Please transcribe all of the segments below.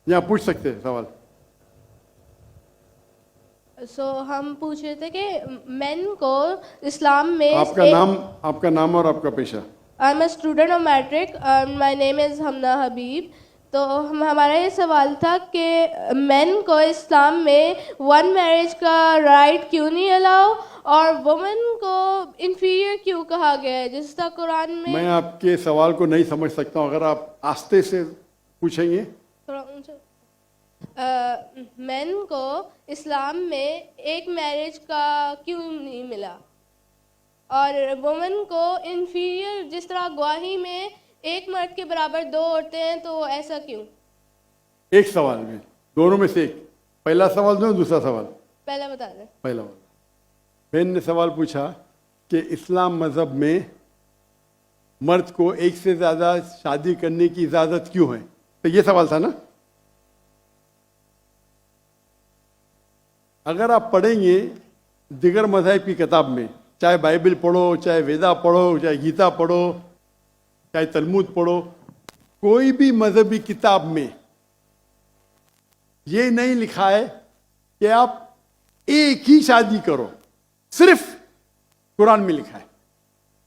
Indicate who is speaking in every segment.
Speaker 1: यहाँ पूछ सकते हैं सवाल।
Speaker 2: हम पूछ रहे थे कि मेन को इस्लाम में
Speaker 1: आपका नाम और आपका पेशा।
Speaker 2: I am a student of matric, my name is Hamna Habib. तो हमारा ये सवाल था कि मेन को इस्लाम में वन मैरिज का राइट क्यों नहीं अलाउ, और वुमेन को इन्फीरियर क्यों कहा गया है, जिस तरह कुरान में।
Speaker 1: मैं आपके सवाल को नहीं समझ सकता हूँ, अगर आप आस्ते से पूछेंगे।
Speaker 2: थोड़ा ऊंचा। मेन को इस्लाम में एक मैरिज का क्यों नहीं मिला, और वुमेन को इन्फीरियर, जिस तरह गवाही में एक मर्द के बराबर दो औरतें हैं, तो ऐसा क्यों?
Speaker 1: एक सवाल में, दोनों में से एक। पहला सवाल दो, दूसरा सवाल।
Speaker 2: पहला बता दें।
Speaker 1: पहला सवाल, बहन ने सवाल पूछा कि इस्लाम मजहब में मर्द को एक से ज्यादा शादी करने की इजाजत क्यों है, तो ये सवाल था ना। अगर आप पढ़ेंगे दिगर मज़हब की किताब में, चाहे बाइबल पढ़ो, चाहे वेदा पढ़ो, चाहे गीता पढ़ो, चाहे तलमुद पढ़ो, कोई भी मजहबी किताब में ये नहीं लिखा है कि आप एक ही शादी करो। सिर्फ कुरान में लिखा है।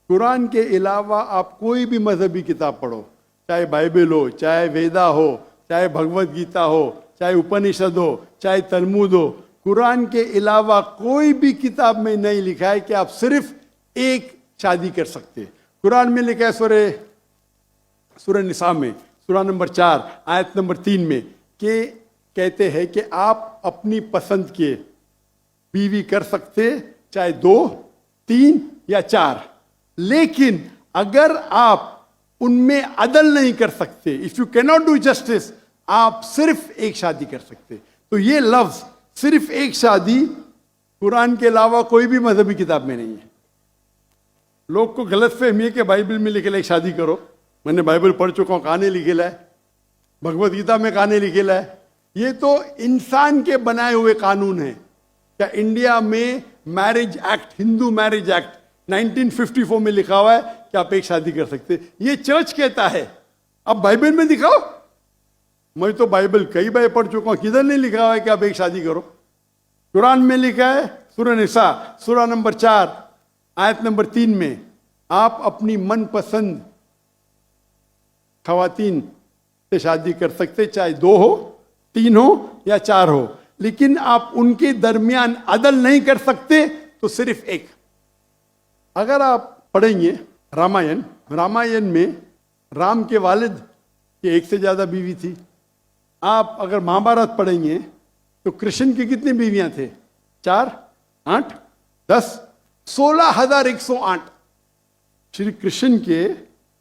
Speaker 1: कुरान के अलावा आप कोई भी मजहबी किताब पढ़ो, चाहे बाइबल हो, चाहे वेदा हो, चाहे भगवत गीता हो, चाहे उपनिषद हो, चाहे तलमुद हो, कुरान के अलावा कोई भी किताब में नहीं लिखा है कि आप सिर्फ एक शादी कर सकते। कुरान में लिखा है सूरह निसा में, सूरह नंबर 4 आयत नंबर 3 में, कि कहते हैं कि आप अपनी पसंद के बीवी कर सकते, चाहे 2, 3 या 4, लेकिन अगर आप उनमें अदल नहीं कर सकते, if you can not do justice, आप सिर्फ एक शादी कर सकते। तो ये लफ्ज सिर्फ एक शादी कुरान के अलावा कोई भी मजहबी किताब में नहीं है। लोग को गलत फहमी है कि बाइबल में लिखेला एक शादी करो। मैंने बाइबल पढ़ चुका हूं, कहानी लिखेला है, भगवत गीता में कहानी लिखेला है। ये तो इंसान के बनाए हुए कानून है। क्या इंडिया में marriage act, Hindu marriage act 1954 में लिखा हुआ है कि आप एक शादी कर सकते। ये चर्च कहता है, अब बाइबल में दिखाओ। मैं तो बाइबल कई बार पढ़ चुका हूं, किधर नहीं लिखा हुआ है कि आप एक शादी करो। कुरान में लिखा है सूरह निसा सूरह नंबर 4 आयत नंबर 3 में, आप अपनी मनपसंद खवातीन से शादी कर सकते, चाहे 2 हो, 3 हो या 4 हो, लेकिन आप उनके दरमियान अदल नहीं कर सकते, तो सिर्फ एक। अगर आप पढ़ेंगे रामायण में राम के वालिद की एक से ज्यादा बीवी थी। आप अगर महाभारत पढ़ेंगे तो कृष्ण की कितनी बीवियां थे? 4, 8, 10, 16,108। श्री कृष्ण के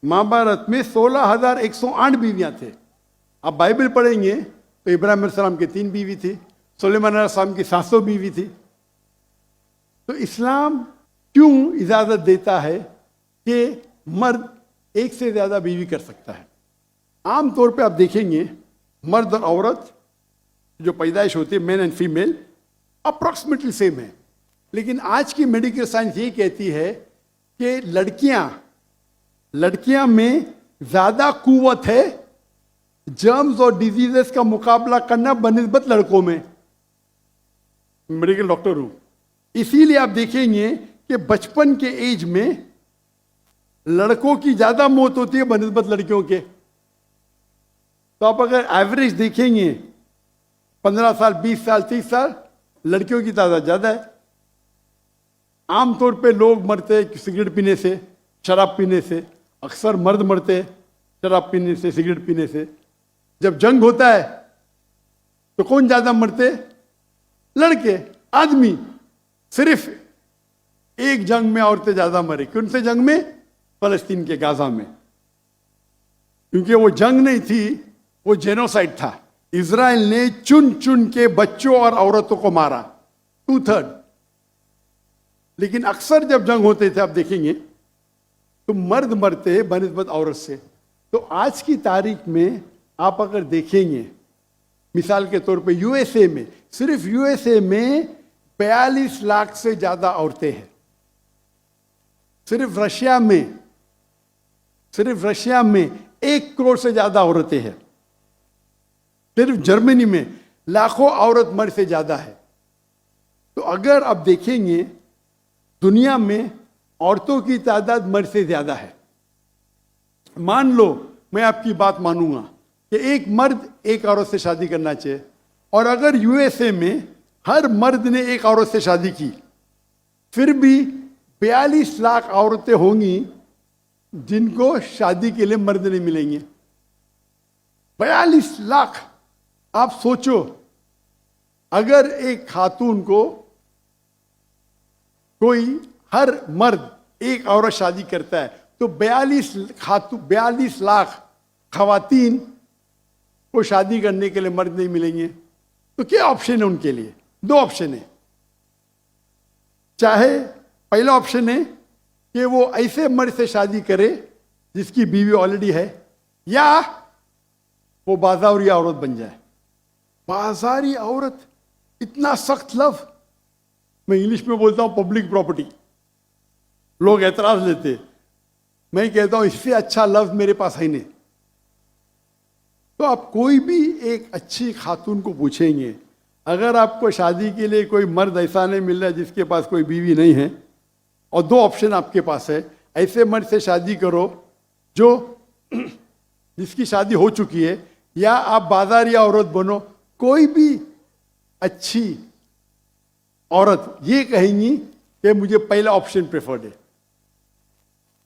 Speaker 1: महाभारत में 16,108 बीवियां थे। आप बाइबल पढ़ेंगे तो इब्राहिम अलैहिस्सलाम की 3 बीवी थी, सुलेमान अलैहिस्सलाम की 700 बीवी थी। तो इस्लाम क्यों इजाजत देता है कि मर्द एक से ज्यादा बीवी कर सकता है? आमतौर पे आप देखेंगे मर्द और औरत जो पैदाइश होती है, main and female, approximately same है। लेकिन आज की मेडिकल साइंस ये कहती है कि लड़कियां में ज्यादा कुव्वत है जर्म्स और डिजीजेस का मुकाबला करना बनिस्बत लड़कों में। मेडिकल डॉक्टर हूं, इसीलिए आप देखेंगे कि बचपन के एज में लड़कों की ज्यादा मौत होती है बनिस्बत लड़कियों के। तो आप अगर एवरेज देखेंगे 15 साल, 20 साल, 30 साल, लड़कियों की तादाद ज्यादा है। आमतौर पे लोग मरते हैं सिगरेट पीने से, शराब पीने से। अक्सर मर्द मरते हैं शराब पीने से, सिगरेट पीने से। जब जंग होता है तो कौन ज्यादा मरते? लड़के, आदमी। सिर्फ एक जंग में औरतें ज्यादा मरी। कौन से जंग में? फलस्तीन के गाजा में। क्योंकि वो जंग नहीं थी, वो जेनोसाइड था। इजराइल ने चुन चुन के बच्चों और औरतों को मारा, 2/3। लेकिन अक्सर जब जंग होते थे, आप देखेंगे तो मर्द मरते हैं बनिस्बत औरत से। तो आज की तारीख में आप अगर देखेंगे, मिसाल के तौर पे यूएसए में, सिर्फ यूएसए में 42 लाख से ज्यादा औरतें हैं। सिर्फ रशिया में 1 करोड़ से ज्यादा औरतें हैं। सिर्फ जर्मनी में लाखों औरत मर्द से ज्यादा है। तो अगर आप देखेंगे दुनिया में औरतों की तादाद मर्द से ज्यादा है। मान लो मैं आपकी बात मानूंगा कि एक मर्द एक औरत से शादी करना चाहिए, और अगर यूएसए में हर मर्द ने एक औरत से शादी की, फिर भी 42 लाख औरतें होंगी जिनको शादी के लिए मर्द नहीं मिलेंगे। 42 लाख। आप सोचो, अगर एक खातून को कोई हर मर्द एक औरत शादी करता है तो 42 लाख खवातीन को शादी करने के लिए मर्द नहीं मिलेंगे। तो क्या ऑप्शन है उनके लिए? 2 ऑप्शन है। चाहे पहला ऑप्शन है कि वो ऐसे मर्द से शादी करे जिसकी बीवी ऑलरेडी है, या वो बाजारी औरत बन जाए। बाजारी औरत, इतना सख्त लफ्ज। मैं इंग्लिश में बोलता हूं पब्लिक प्रॉपर्टी। लोग एतराज लेते, मैं कहता हूं इससे अच्छा लफ्ज मेरे पास है नहीं। तो आप कोई भी एक अच्छी खातून को पूछेंगे, अगर आपको शादी के लिए कोई मर्द ऐसा नहीं मिल रहा है जिसके पास कोई बीवी नहीं है, और 2 ऑप्शन आपके पास है, ऐसे मर्द से शादी करो जो जिसकी शादी हो चुकी है, या आप बाजारी औरत बनो। कोई भी अच्छी औरत ये कहेंगी कि मुझे पहला ऑप्शन प्रेफर्ड है।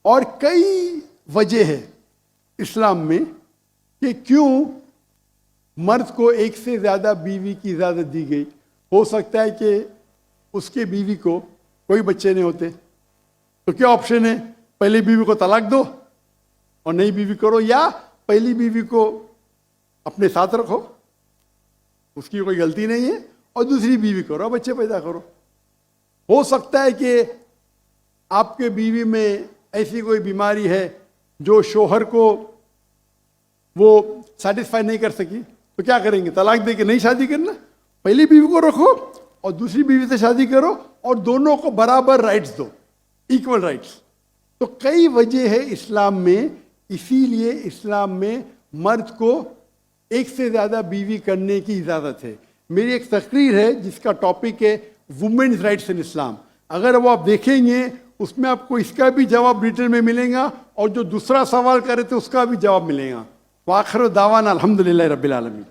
Speaker 1: और कई वजह है इस्लाम में कि क्यों मर्द को एक से ज्यादा बीवी की इजाजत दी गई। हो सकता है कि उसके बीवी को कोई बच्चे नहीं होते, तो क्या ऑप्शन है? पहली बीवी को तलाक दो और नई बीवी करो, या पहली बीवी को अपने साथ रखो, उसकी कोई गलती नहीं है, और दूसरी बीवी करो, बच्चे पैदा करो। हो सकता है कि आपके बीवी में ऐसी कोई बीमारी है जो शोहर को वो सेटिस्फाई नहीं कर सकी, तो क्या करेंगे? तलाक दे के नहीं शादी करना, पहली बीवी को रखो और दूसरी बीवी से शादी करो, और दोनों को बराबर राइट्स दो, इक्वल राइट्स। तो कई वजह है इस्लाम में, इसीलिए इस्लाम में मर्द को एक से ज्यादा बीवी करने की इजाजत है। मेरी एक तकरीर है जिसका टॉपिक है वुमेन्स राइट्स इन इस्लाम। अगर वो आप देखेंगे उसमें आपको इसका भी जवाब डिटेल में मिलेगा, और जो दूसरा सवाल करे थे उसका भी जवाब मिलेगा। वाखिर दावाना अल्हम्दुलिल्लाह रब्बिल आलमीन।